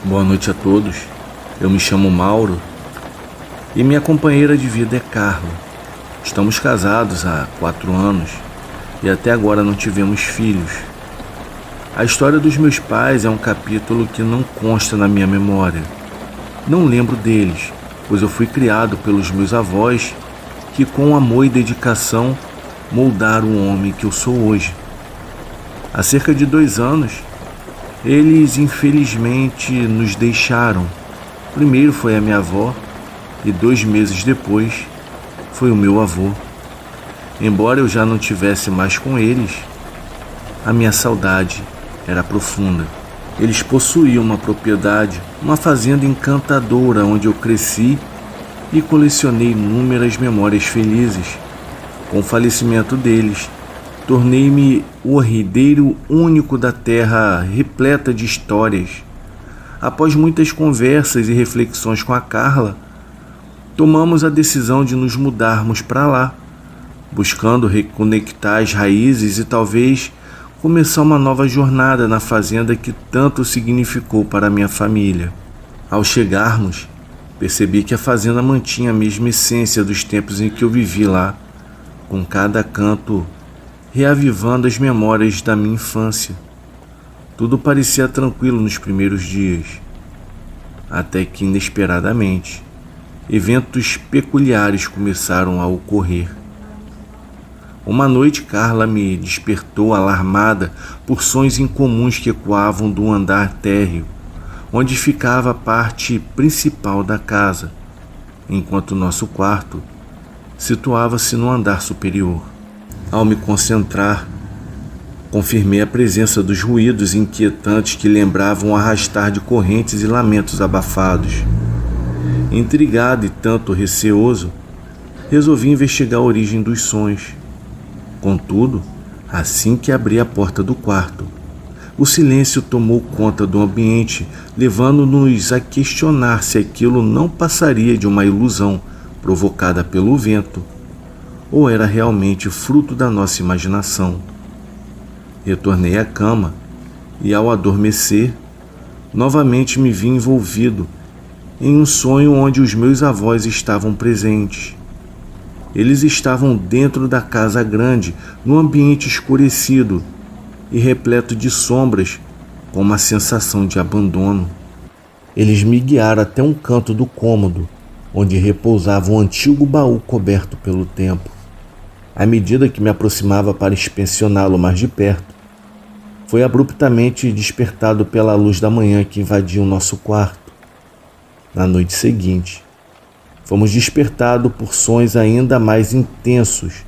Boa noite a todos. Eu me chamo Mauro e minha companheira de vida é Carla. Estamos casados há 4 anos e até agora não tivemos filhos. A história dos meus pais é um capítulo que não consta na minha memória. Não lembro deles, pois eu fui criado pelos meus avós que com amor e dedicação moldaram o homem que eu sou hoje. Há cerca de 2 anos, eles infelizmente nos deixaram. Primeiro foi a minha avó e 2 meses depois foi o meu avô. Embora eu já não tivesse mais com eles, a minha saudade era profunda. Eles possuíam uma propriedade, uma fazenda encantadora onde eu cresci e colecionei inúmeras memórias felizes. Com o falecimento deles, tornei-me o herdeiro único da terra repleta de histórias. Após muitas conversas e reflexões com a Carla, tomamos a decisão de nos mudarmos para lá, buscando reconectar as raízes e talvez começar uma nova jornada na fazenda que tanto significou para a minha família. Ao chegarmos, percebi que a fazenda mantinha a mesma essência dos tempos em que eu vivi lá, com cada canto reavivando as memórias da minha infância. Tudo parecia tranquilo nos primeiros dias, até que inesperadamente, eventos peculiares começaram a ocorrer. Uma noite, Carla me despertou alarmada por sons incomuns que ecoavam do andar térreo, onde ficava a parte principal da casa, enquanto nosso quarto situava-se no andar superior. Ao me concentrar, confirmei a presença dos ruídos inquietantes que lembravam o arrastar de correntes e lamentos abafados. Intrigado e tanto receoso, resolvi investigar a origem dos sons. Contudo, assim que abri a porta do quarto, o silêncio tomou conta do ambiente, levando-nos a questionar se aquilo não passaria de uma ilusão provocada pelo vento, ou era realmente fruto da nossa imaginação. Retornei à cama e, ao adormecer, novamente me vi envolvido em um sonho onde os meus avós estavam presentes. Eles estavam dentro da casa grande, num ambiente escurecido e repleto de sombras, com uma sensação de abandono. Eles me guiaram até um canto do cômodo, onde repousava um antigo baú coberto pelo tempo. À medida que me aproximava para inspecioná-lo mais de perto, foi abruptamente despertado pela luz da manhã que invadia o nosso quarto. Na noite seguinte, fomos despertados por sons ainda mais intensos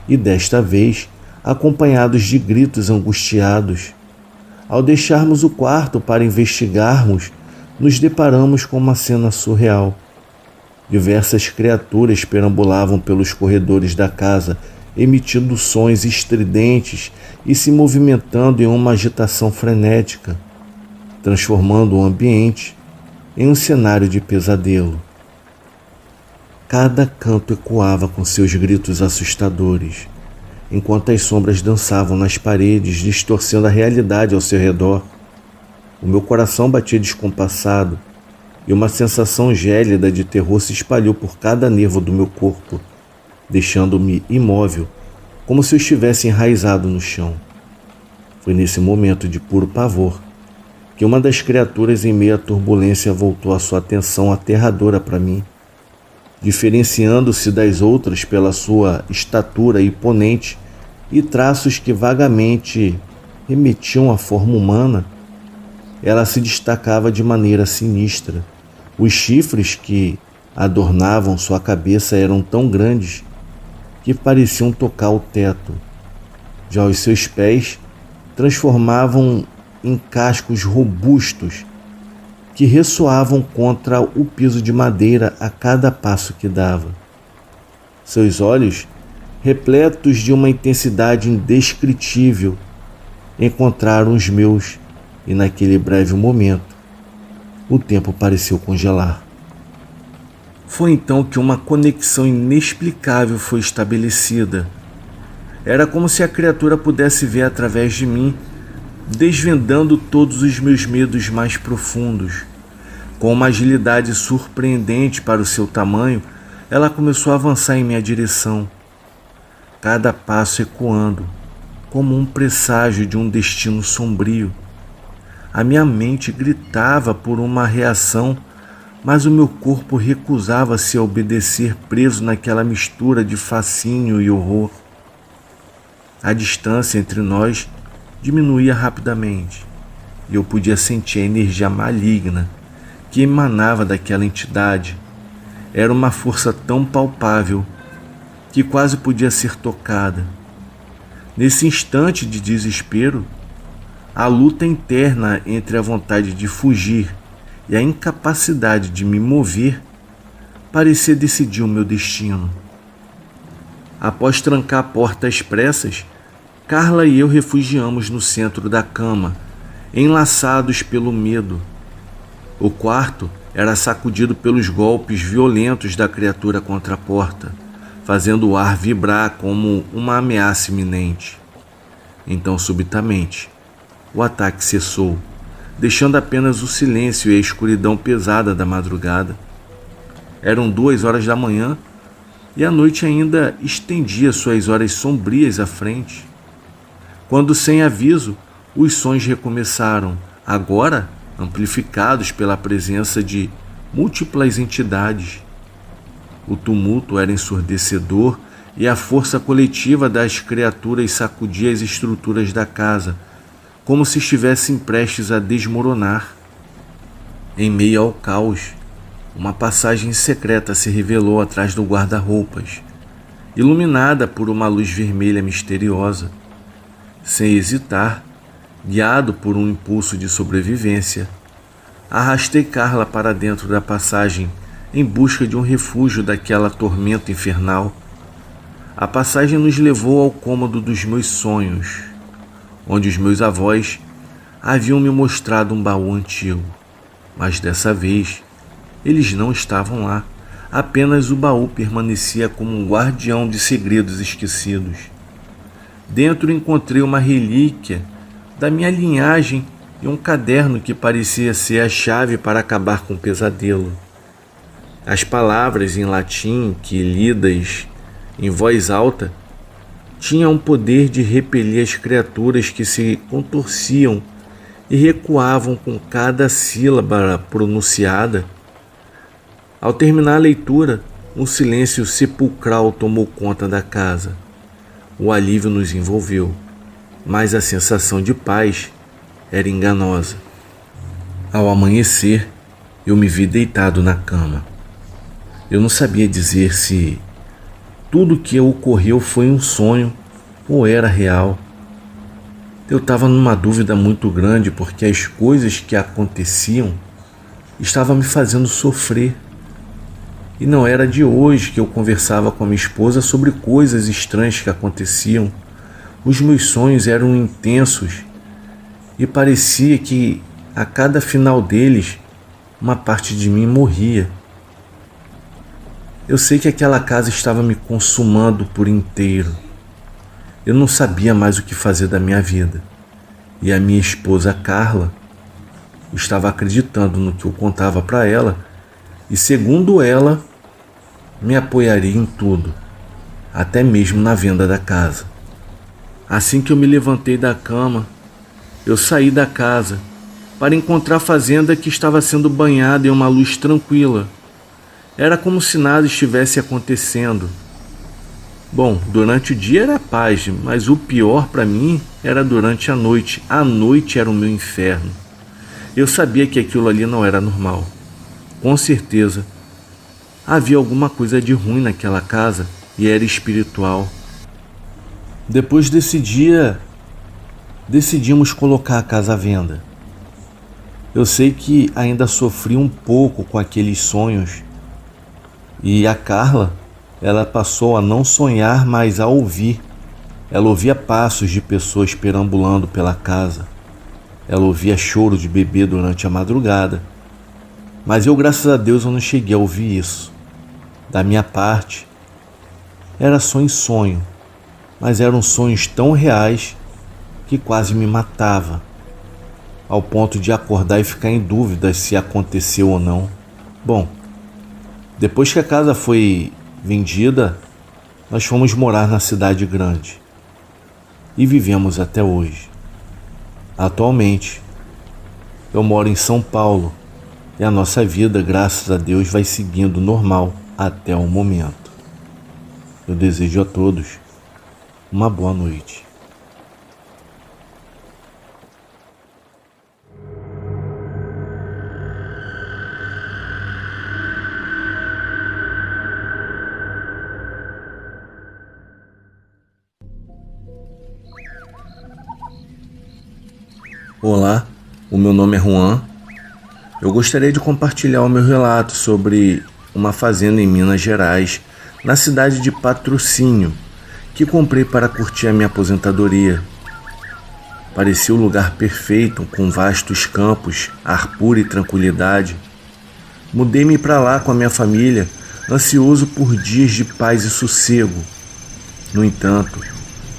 e, desta vez, acompanhados de gritos angustiados. Ao deixarmos o quarto para investigarmos, nos deparamos com uma cena surreal. Diversas criaturas perambulavam pelos corredores da casa, emitindo sons estridentes e se movimentando em uma agitação frenética, transformando o ambiente em um cenário de pesadelo. Cada canto ecoava com seus gritos assustadores, enquanto as sombras dançavam nas paredes, distorcendo a realidade ao seu redor. O meu coração batia descompassado e uma sensação gélida de terror se espalhou por cada nervo do meu corpo, deixando-me imóvel, como se eu estivesse enraizado no chão. Foi nesse momento de puro pavor que uma das criaturas, em meio à turbulência, voltou a sua atenção aterradora para mim. Diferenciando-se das outras pela sua estatura imponente e traços que vagamente remetiam à forma humana, ela se destacava de maneira sinistra. Os chifres que adornavam sua cabeça eram tão grandes que pareciam tocar o teto. Já os seus pés transformavam em cascos robustos que ressoavam contra o piso de madeira a cada passo que dava. Seus olhos, repletos de uma intensidade indescritível, encontraram os meus e, naquele breve momento, o tempo pareceu congelar. Foi então que uma conexão inexplicável foi estabelecida. Era como se a criatura pudesse ver através de mim, desvendando todos os meus medos mais profundos. Com uma agilidade surpreendente para o seu tamanho, ela começou a avançar em minha direção, cada passo ecoando, como um presságio de um destino sombrio. A minha mente gritava por uma reação, mas o meu corpo recusava-se a obedecer, preso naquela mistura de fascínio e horror. A distância entre nós diminuía rapidamente, e eu podia sentir a energia maligna que emanava daquela entidade. Era uma força tão palpável que quase podia ser tocada. Nesse instante de desespero, a luta interna entre a vontade de fugir e a incapacidade de me mover parecia decidir o meu destino. Após trancar a porta às pressas, Carla e eu refugiamos no centro da cama, enlaçados pelo medo. O quarto era sacudido pelos golpes violentos da criatura contra a porta, fazendo o ar vibrar como uma ameaça iminente. Então, subitamente, o ataque cessou, deixando apenas o silêncio e a escuridão pesada da madrugada. Eram 2 horas da manhã e a noite ainda estendia suas horas sombrias à frente, quando, sem aviso, os sons recomeçaram, agora amplificados pela presença de múltiplas entidades. O tumulto era ensurdecedor e a força coletiva das criaturas sacudia as estruturas da casa, como se estivessem prestes a desmoronar. Em meio ao caos, uma passagem secreta se revelou atrás do guarda-roupas, iluminada por uma luz vermelha misteriosa. Sem hesitar, guiado por um impulso de sobrevivência, arrastei Carla para dentro da passagem em busca de um refúgio daquela tormenta infernal. A passagem nos levou ao cômodo dos meus sonhos, onde os meus avós haviam me mostrado um baú antigo. Mas dessa vez, eles não estavam lá. Apenas o baú permanecia como um guardião de segredos esquecidos. Dentro encontrei uma relíquia da minha linhagem e um caderno que parecia ser a chave para acabar com o pesadelo. As palavras em latim que, lidas em voz alta, tinham o poder de repelir as criaturas que se contorciam e recuavam com cada sílaba pronunciada. Ao terminar a leitura, um silêncio sepulcral tomou conta da casa. O alívio nos envolveu, mas a sensação de paz era enganosa. Ao amanhecer, eu me vi deitado na cama. Eu não sabia dizer se tudo o que ocorreu foi um sonho ou era real. Eu estava numa dúvida muito grande porque as coisas que aconteciam estavam me fazendo sofrer. E não era de hoje que eu conversava com a minha esposa sobre coisas estranhas que aconteciam. Os meus sonhos eram intensos e parecia que a cada final deles uma parte de mim morria. Eu sei que aquela casa estava me consumando por inteiro. Eu não sabia mais o que fazer da minha vida. E a minha esposa Carla estava acreditando no que eu contava para ela e, segundo ela, me apoiaria em tudo, até mesmo na venda da casa. Assim que eu me levantei da cama, eu saí da casa para encontrar a fazenda que estava sendo banhada em uma luz tranquila. Era como se nada estivesse acontecendo. Bom, durante o dia era paz, mas o pior para mim era durante a noite. A noite era o meu inferno. Eu sabia que aquilo ali não era normal. Com certeza, havia alguma coisa de ruim naquela casa e era espiritual. Depois desse dia, decidimos colocar a casa à venda. Eu sei que ainda sofri um pouco com aqueles sonhos. E a Carla, ela passou a não sonhar, mas a ouvir. Ela ouvia passos de pessoas perambulando pela casa. Ela ouvia choro de bebê durante a madrugada. Mas eu, graças a Deus, eu não cheguei a ouvir isso. Da minha parte, era só em sonho, mas eram sonhos tão reais que quase me matava. ao ponto de acordar e ficar em dúvida se aconteceu ou não. Bom, depois que a casa foi vendida, nós fomos morar na cidade grande e vivemos até hoje. Atualmente, eu moro em São Paulo e a nossa vida, graças a Deus, vai seguindo normal até o momento. Eu desejo a todos uma boa noite. Olá, o meu nome é Juan. Eu gostaria de compartilhar o meu relato sobre uma fazenda em Minas Gerais, na cidade de Patrocínio, que comprei para curtir a minha aposentadoria. Parecia o lugar perfeito, com vastos campos, ar puro e tranquilidade. Mudei-me para lá com a minha família, ansioso por dias de paz e sossego. No entanto,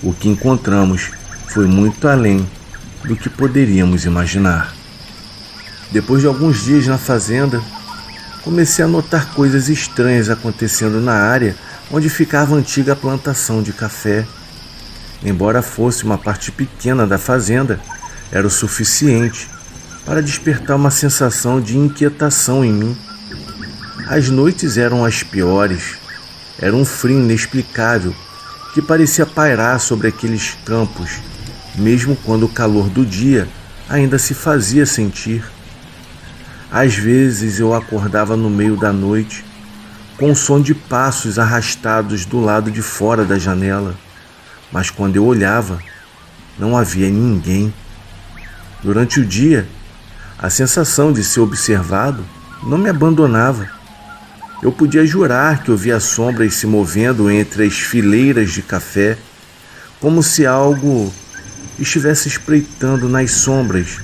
o que encontramos foi muito além do que poderíamos imaginar. Depois de alguns dias na fazenda, comecei a notar coisas estranhas acontecendo na área onde ficava a antiga plantação de café. Embora fosse uma parte pequena da fazenda, era o suficiente para despertar uma sensação de inquietação em mim. As noites eram as piores. Era um frio inexplicável que parecia pairar sobre aqueles campos, mesmo quando o calor do dia ainda se fazia sentir. Às vezes eu acordava no meio da noite, com o som de passos arrastados do lado de fora da janela, mas quando eu olhava, não havia ninguém. Durante o dia, a sensação de ser observado não me abandonava. Eu podia jurar que eu via sombras se movendo entre as fileiras de café, como se algo estivesse espreitando nas sombras,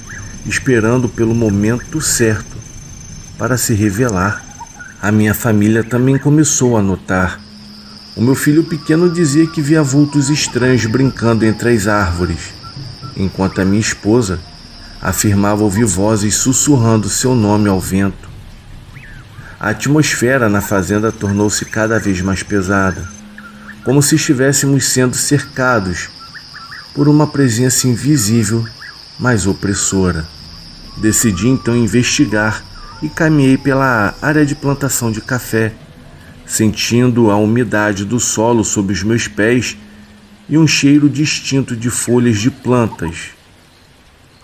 esperando pelo momento certo para se revelar. A minha família também começou a notar. O meu filho pequeno dizia que via vultos estranhos brincando entre as árvores, enquanto a minha esposa afirmava ouvir vozes sussurrando seu nome ao vento. A atmosfera na fazenda tornou-se cada vez mais pesada, como se estivéssemos sendo cercados por uma presença invisível, mas opressora. Decidi então investigar e caminhei pela área de plantação de café, sentindo a umidade do solo sob os meus pés e um cheiro distinto de folhas de plantas.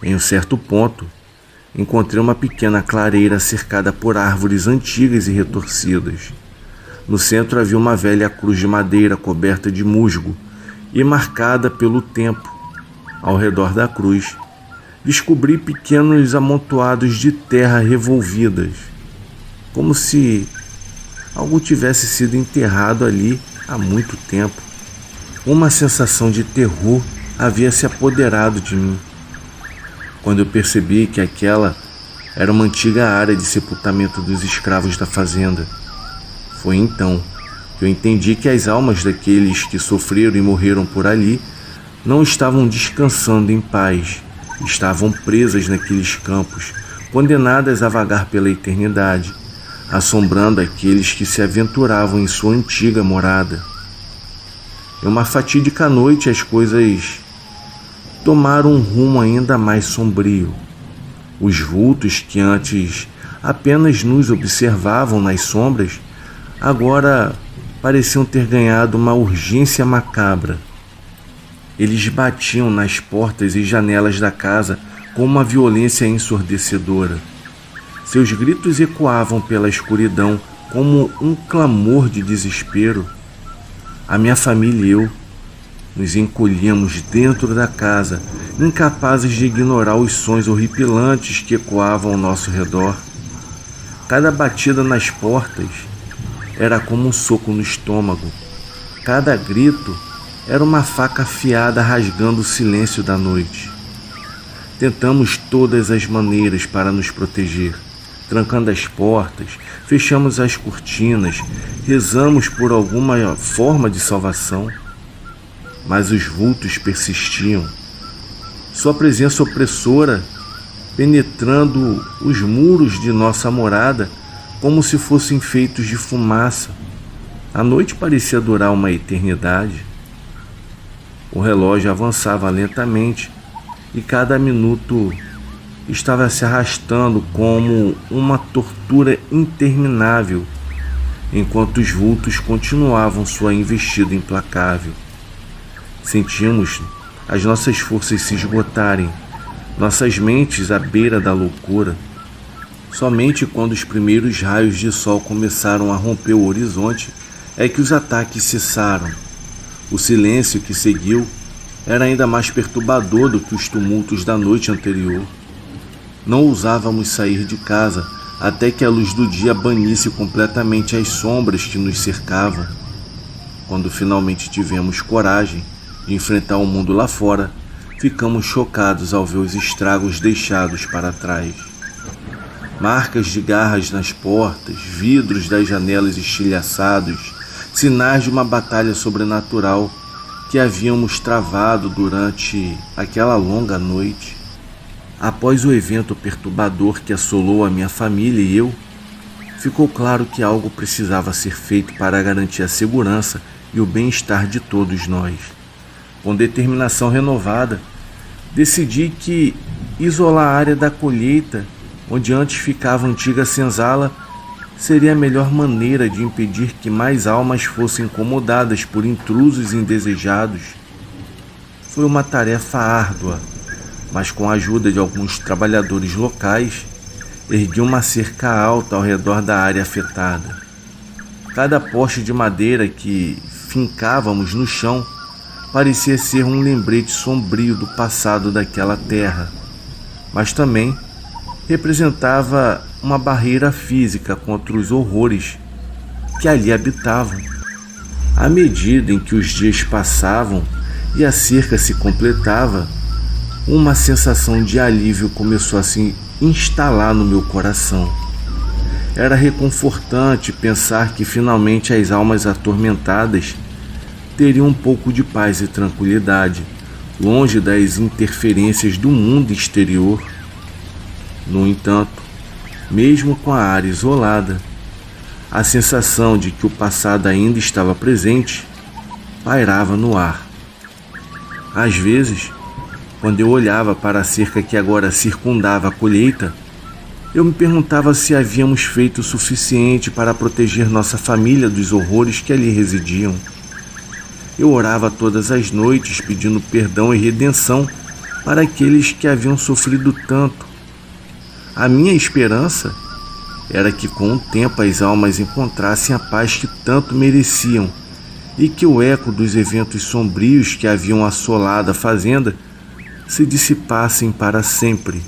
Em um certo ponto, encontrei uma pequena clareira cercada por árvores antigas e retorcidas. No centro havia uma velha cruz de madeira coberta de musgo e marcada pelo tempo. Ao redor da cruz, descobri pequenos amontoados de terra revolvidas, como se algo tivesse sido enterrado ali há muito tempo. Uma sensação de terror havia se apoderado de mim, quando eu percebi que aquela era uma antiga área de sepultamento dos escravos da fazenda. Foi então que eu entendi que as almas daqueles que sofreram e morreram por ali não estavam descansando em paz, estavam presas naqueles campos, condenadas a vagar pela eternidade, assombrando aqueles que se aventuravam em sua antiga morada. Em uma fatídica noite, as coisas tomaram um rumo ainda mais sombrio. Os vultos que antes apenas nos observavam nas sombras, agora pareciam ter ganhado uma urgência macabra. Eles batiam nas portas e janelas da casa com uma violência ensurdecedora. Seus gritos ecoavam pela escuridão como um clamor de desespero. A minha família e eu nos encolhíamos dentro da casa, incapazes de ignorar os sons horripilantes que ecoavam ao nosso redor. Cada batida nas portas era como um soco no estômago. Cada grito era uma faca afiada rasgando o silêncio da noite. Tentamos todas as maneiras para nos proteger. Trancando as portas, fechamos as cortinas, rezamos por alguma forma de salvação. Mas os vultos persistiam. Sua presença opressora penetrando os muros de nossa morada como se fossem feitos de fumaça. A noite parecia durar uma eternidade. O relógio avançava lentamente e cada minuto estava se arrastando como uma tortura interminável, enquanto os vultos continuavam sua investida implacável. Sentimos as nossas forças se esgotarem, nossas mentes à beira da loucura. Somente quando os primeiros raios de sol começaram a romper o horizonte é que os ataques cessaram. O silêncio que seguiu era ainda mais perturbador do que os tumultos da noite anterior. Não ousávamos sair de casa até que a luz do dia banisse completamente as sombras que nos cercavam. Quando finalmente tivemos coragem de enfrentar o mundo lá fora, ficamos chocados ao ver os estragos deixados para trás. Marcas de garras nas portas, vidros das janelas estilhaçados, sinais de uma batalha sobrenatural que havíamos travado durante aquela longa noite. Após o evento perturbador que assolou a minha família e eu, ficou claro que algo precisava ser feito para garantir a segurança e o bem-estar de todos nós. Com determinação renovada, decidi que isolar a área da colheita, onde antes ficava a antiga senzala, seria a melhor maneira de impedir que mais almas fossem incomodadas por intrusos indesejados. Foi uma tarefa árdua, mas com a ajuda de alguns trabalhadores locais, ergui uma cerca alta ao redor da área afetada. Cada poste de madeira que fincávamos no chão parecia ser um lembrete sombrio do passado daquela terra, mas também representava uma barreira física contra os horrores que ali habitavam. À medida em que os dias passavam e a cerca se completava, uma sensação de alívio começou a se instalar no meu coração. Era reconfortante pensar que finalmente as almas atormentadas teriam um pouco de paz e tranquilidade, longe das interferências do mundo exterior. No entanto, mesmo com a área isolada, a sensação de que o passado ainda estava presente pairava no ar. Às vezes, quando eu olhava para a cerca que agora circundava a colheita, eu me perguntava se havíamos feito o suficiente para proteger nossa família dos horrores que ali residiam. Eu orava todas as noites pedindo perdão e redenção para aqueles que haviam sofrido tanto. A minha esperança era que com o tempo as almas encontrassem a paz que tanto mereciam e que o eco dos eventos sombrios que haviam assolado a fazenda se dissipassem para sempre.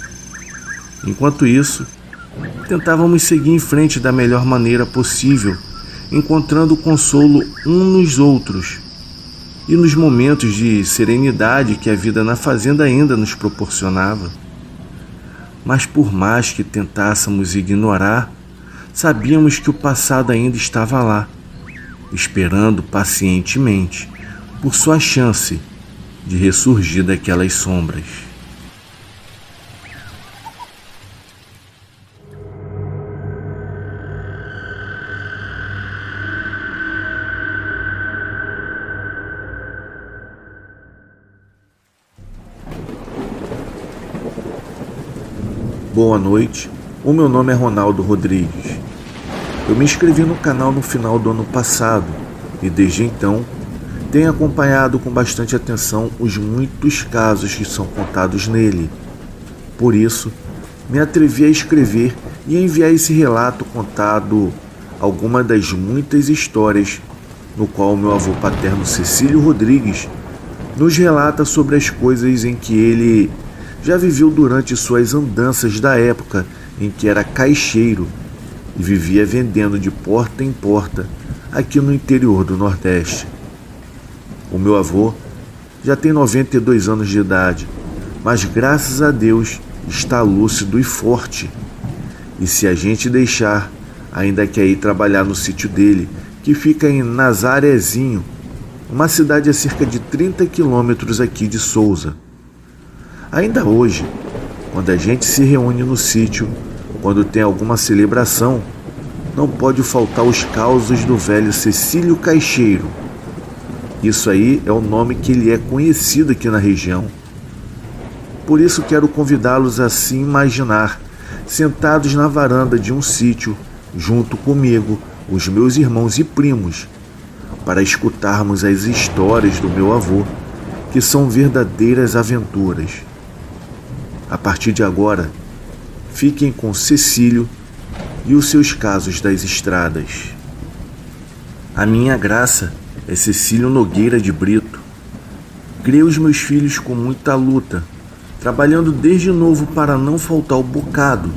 Enquanto isso, tentávamos seguir em frente da melhor maneira possível, encontrando consolo uns nos outros e nos momentos de serenidade que a vida na fazenda ainda nos proporcionava. Mas por mais que tentássemos ignorar, sabíamos que o passado ainda estava lá, esperando pacientemente por sua chance de ressurgir daquelas sombras. Boa noite, o meu nome é Ronaldo Rodrigues. Eu me inscrevi no canal no final do ano passado e desde então tenho acompanhado com bastante atenção os muitos casos que são contados nele. Por isso, me atrevi a escrever e enviar esse relato contado alguma das muitas histórias no qual meu avô paterno Cecílio Rodrigues nos relata sobre as coisas em que ele já viveu durante suas andanças da época em que era caixeiro e vivia vendendo de porta em porta aqui no interior do Nordeste. O meu avô já tem 92 anos de idade, mas graças a Deus está lúcido e forte. E se a gente deixar, ainda quer ir trabalhar no sítio dele, que fica em Nazarezinho, uma cidade a cerca de 30 quilômetros aqui de Souza. Ainda hoje, Quando a gente se reúne no sítio, quando tem alguma celebração, não pode faltar os causos do velho Cecílio Caixeiro. Isso aí é o nome que ele é conhecido aqui na região. Por isso quero convidá-los a se imaginar, sentados na varanda de um sítio, junto comigo, os meus irmãos e primos, para escutarmos as histórias do meu avô, que são verdadeiras aventuras. A partir de agora, fiquem com Cecílio e os seus casos das estradas. A minha graça é Cecílio Nogueira de Brito. Criei os meus filhos com muita luta, trabalhando desde novo para não faltar o bocado,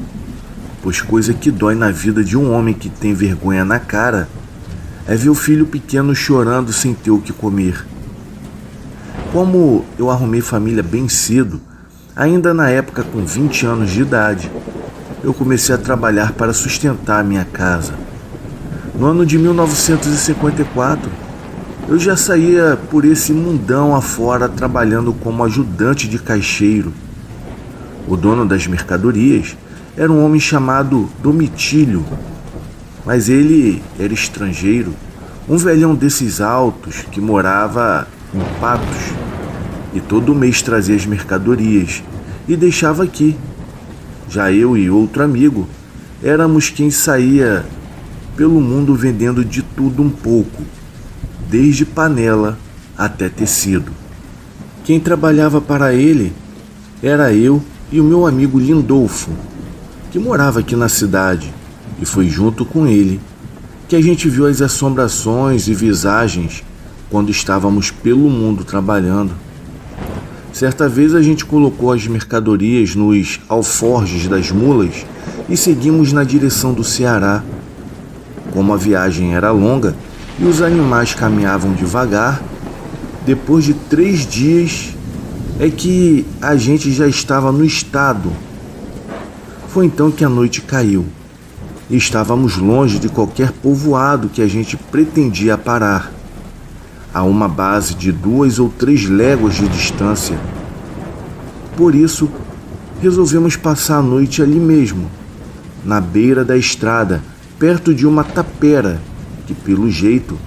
pois coisa que dói na vida de um homem que tem vergonha na cara é ver o filho pequeno chorando sem ter o que comer. Como eu arrumei família bem cedo, ainda na época com 20 anos de idade, eu comecei a trabalhar para sustentar a minha casa. No ano de 1954, eu já saía por esse mundão afora trabalhando como ajudante de caixeiro. O dono das mercadorias era um homem chamado Domitílio, mas ele era estrangeiro, um velhão desses altos que morava em Patos e todo mês trazia as mercadorias e deixava aqui. Já eu e outro amigo éramos quem saía pelo mundo vendendo de tudo um pouco, desde panela até tecido. Quem trabalhava para ele era eu e o meu amigo Lindolfo, que morava aqui na cidade, e foi junto com ele que a gente viu as assombrações e visagens quando estávamos pelo mundo trabalhando. Certa vez a gente colocou as mercadorias nos alforjes das mulas e seguimos na direção do Ceará. Como a viagem era longa e os animais caminhavam devagar, depois de 3 dias é que a gente já estava no estado. Foi então que a noite caiu e estávamos longe de qualquer povoado que a gente pretendia parar, a uma base de 2 ou 3 léguas de distância. Por isso, resolvemos passar a noite ali mesmo, na beira da estrada, perto de uma tapera, que pelo jeito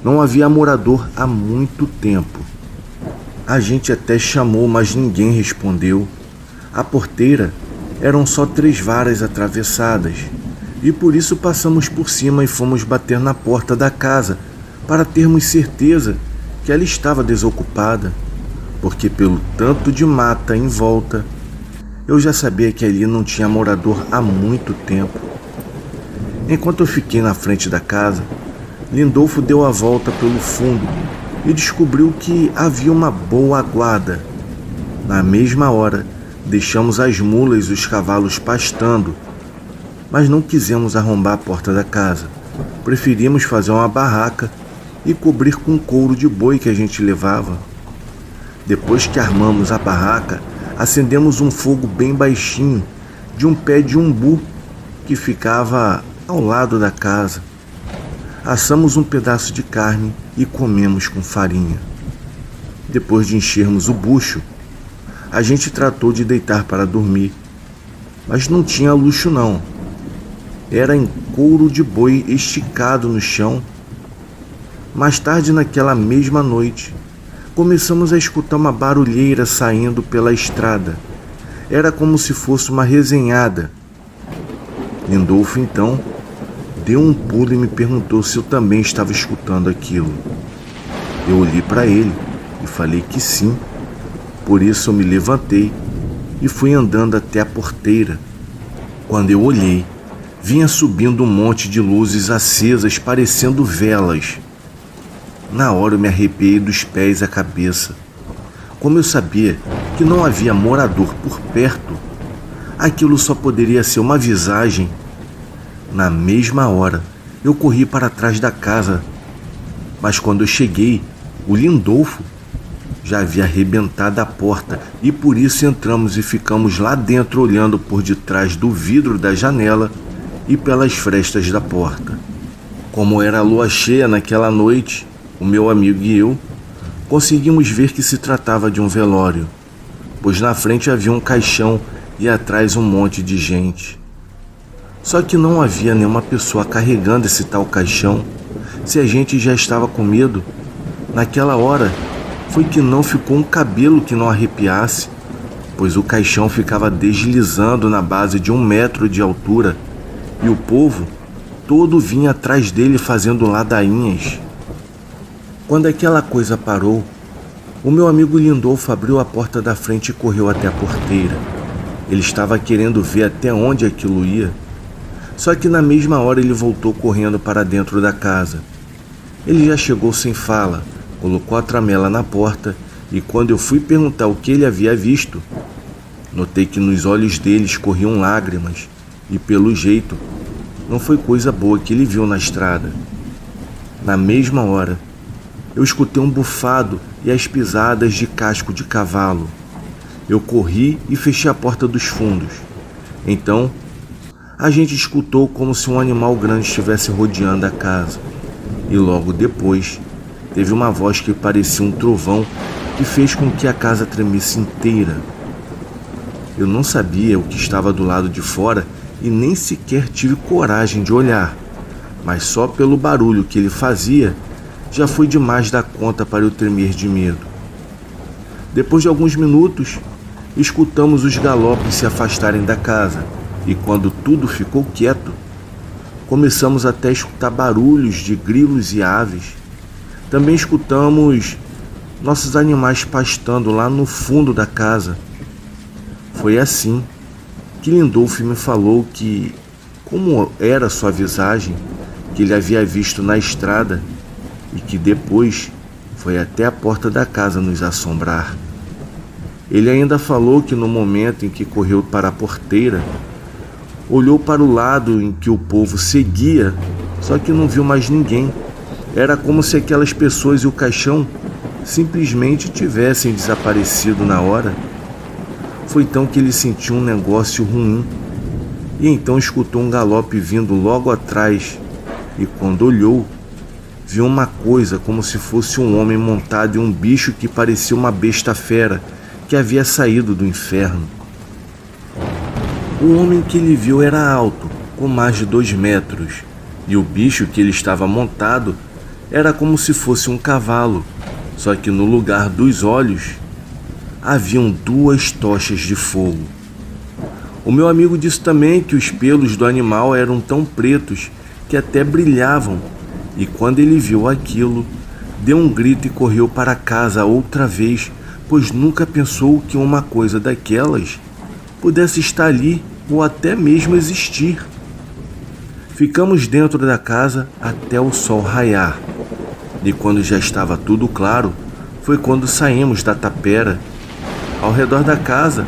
não havia morador há muito tempo. A gente até chamou, mas ninguém respondeu. A porteira eram só 3 varas atravessadas, e por isso passamos por cima e fomos bater na porta da casa para termos certeza que ela estava desocupada, porque pelo tanto de mata em volta, eu já sabia que ali não tinha morador há muito tempo. Enquanto eu fiquei na frente da casa, Lindolfo deu a volta pelo fundo e descobriu que havia uma boa guarda. Na mesma hora, deixamos as mulas e os cavalos pastando, mas não quisemos arrombar a porta da casa. Preferimos fazer uma barraca e cobrir com couro de boi que a gente levava. Depois que armamos a barraca, acendemos um fogo bem baixinho de um pé de umbu que ficava ao lado da casa. Assamos um pedaço de carne e comemos com farinha. Depois de enchermos o bucho, a gente tratou de deitar para dormir, mas não tinha luxo não. Era em couro de boi esticado no chão. Mais tarde naquela mesma noite, começamos a escutar uma barulheira saindo pela estrada. Era como se fosse uma resenhada. Lindolfo então deu um pulo e me perguntou se eu também estava escutando aquilo. Eu olhei para ele e falei que sim. Por isso eu me levantei e fui andando até a porteira. Quando eu olhei, vinha subindo um monte de luzes acesas parecendo velas. Na hora eu me arrepiei dos pés à cabeça. Como eu sabia que não havia morador por perto, aquilo só poderia ser uma visagem. Na mesma hora, eu corri para trás da casa, mas quando eu cheguei, o Lindolfo já havia arrebentado a porta e por isso entramos e ficamos lá dentro olhando por detrás do vidro da janela e pelas frestas da porta. Como era a lua cheia naquela noite, o meu amigo e eu conseguimos ver que se tratava de um velório, pois na frente havia um caixão e atrás um monte de gente. Só que não havia nenhuma pessoa carregando esse tal caixão. Se a gente já estava com medo, naquela hora foi que não ficou um cabelo que não arrepiasse, pois o caixão ficava deslizando na base de 1 metro de altura e o povo todo vinha atrás dele fazendo ladainhas. Quando aquela coisa parou, o meu amigo Lindolfo abriu a porta da frente e correu até a porteira. Ele estava querendo ver até onde aquilo ia. Só que na mesma hora ele voltou correndo para dentro da casa. Ele já chegou sem fala, colocou a tramela na porta e quando eu fui perguntar o que ele havia visto, notei que nos olhos dele escorriam lágrimas e pelo jeito não foi coisa boa que ele viu na estrada. Na mesma hora, eu escutei um bufado e as pisadas de casco de cavalo. Eu corri e fechei a porta dos fundos. Então, a gente escutou como se um animal grande estivesse rodeando a casa. E logo depois, teve uma voz que parecia um trovão que fez com que a casa tremesse inteira. Eu não sabia o que estava do lado de fora e nem sequer tive coragem de olhar, mas só pelo barulho que ele fazia, já foi demais da conta para eu tremer de medo. Depois de alguns minutos, escutamos os galopes se afastarem da casa e quando tudo ficou quieto, começamos até a escutar barulhos de grilos e aves. Também escutamos nossos animais pastando lá no fundo da casa. Foi assim que Lindolfo me falou que, como era sua visagem, que ele havia visto na estrada e que depois foi até a porta da casa nos assombrar. Ele ainda falou que no momento em que correu para a porteira, olhou para o lado em que o povo seguia, só que não viu mais ninguém. Era como se aquelas pessoas e o caixão simplesmente tivessem desaparecido na hora. Foi então que ele sentiu um negócio ruim, e então escutou um galope vindo logo atrás, e quando olhou, viu uma coisa como se fosse um homem montado em um bicho que parecia uma besta fera que havia saído do inferno. O homem que ele viu era alto, com mais de 2 metros, e o bicho que ele estava montado era como se fosse um cavalo, só que no lugar dos olhos haviam 2 tochas de fogo. O meu amigo disse também que os pelos do animal eram tão pretos que até brilhavam, e quando ele viu aquilo, deu um grito e correu para casa outra vez, pois nunca pensou que uma coisa daquelas pudesse estar ali ou até mesmo existir. Ficamos dentro da casa até o sol raiar, e quando já estava tudo claro, foi quando saímos da tapera. Ao redor da casa,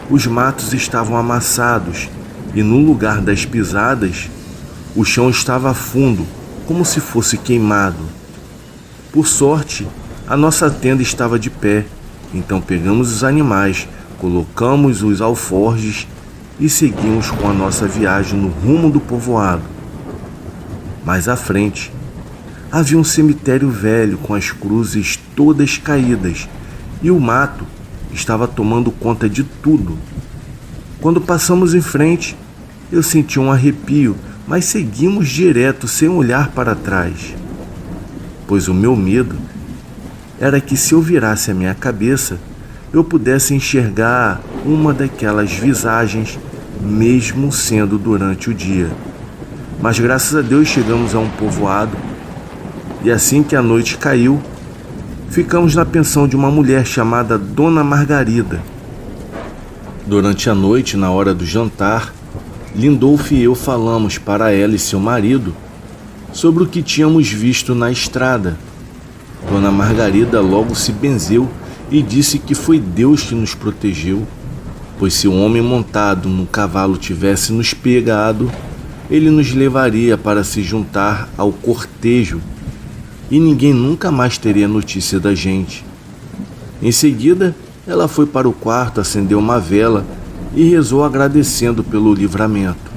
os matos estavam amassados e no lugar das pisadas, o chão estava fundo, como se fosse queimado. Por sorte, a nossa tenda estava de pé, então pegamos os animais, colocamos os alforjes e seguimos com a nossa viagem no rumo do povoado. Mais à frente, havia um cemitério velho com as cruzes todas caídas e o mato estava tomando conta de tudo. Quando passamos em frente, eu senti um arrepio, mas seguimos direto sem olhar para trás, pois o meu medo era que se eu virasse a minha cabeça, eu pudesse enxergar uma daquelas visagens, mesmo sendo durante o dia. Mas graças a Deus chegamos a um povoado, e assim que a noite caiu, ficamos na pensão de uma mulher chamada Dona Margarida. Durante a noite, na hora do jantar, Lindolfo e eu falamos para ela e seu marido sobre o que tínhamos visto na estrada. Dona Margarida logo se benzeu e disse que foi Deus que nos protegeu, pois se um homem montado num cavalo tivesse nos pegado, ele nos levaria para se juntar ao cortejo e ninguém nunca mais teria notícia da gente. Em seguida, ela foi para o quarto, acendeu uma vela e rezou agradecendo pelo livramento.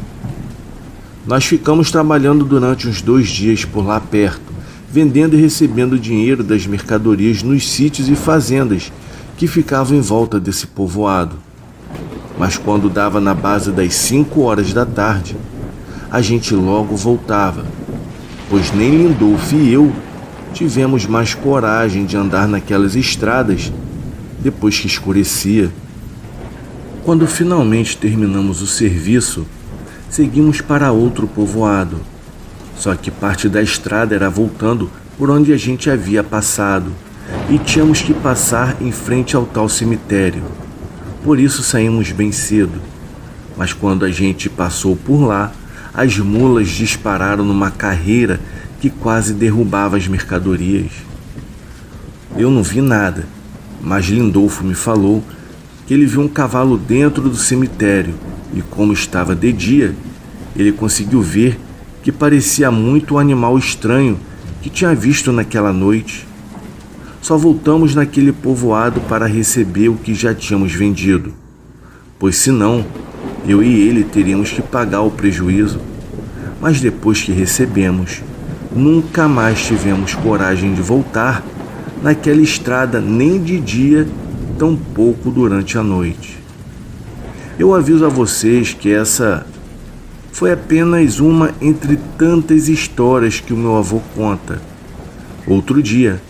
Nós ficamos trabalhando durante uns 2 dias por lá perto, vendendo e recebendo dinheiro das mercadorias nos sítios e fazendas que ficavam em volta desse povoado. mas quando dava na base das 5 horas da tarde, a gente logo voltava, pois nem Lindolfo e eu tivemos mais coragem de andar naquelas estradas depois que escurecia. Quando finalmente terminamos o serviço, seguimos para outro povoado, só que parte da estrada era voltando por onde a gente havia passado e tínhamos que passar em frente ao tal cemitério. Por isso saímos bem cedo, mas quando a gente passou por lá, as mulas dispararam numa carreira que quase derrubava as mercadorias. Eu não vi nada, mas Lindolfo me falou que ele viu um cavalo dentro do cemitério e, como estava de dia, ele conseguiu ver que parecia muito o animal estranho que tinha visto naquela noite. Só voltamos naquele povoado para receber o que já tínhamos vendido, pois senão eu e ele teríamos que pagar o prejuízo. Mas depois que recebemos, nunca mais tivemos coragem de voltar naquela estrada nem de dia, tampouco durante a noite. Eu aviso a vocês que essa foi apenas uma entre tantas histórias que o meu avô conta. Outro dia,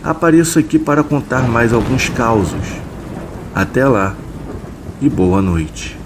apareço aqui para contar mais alguns causos. Até lá e boa noite.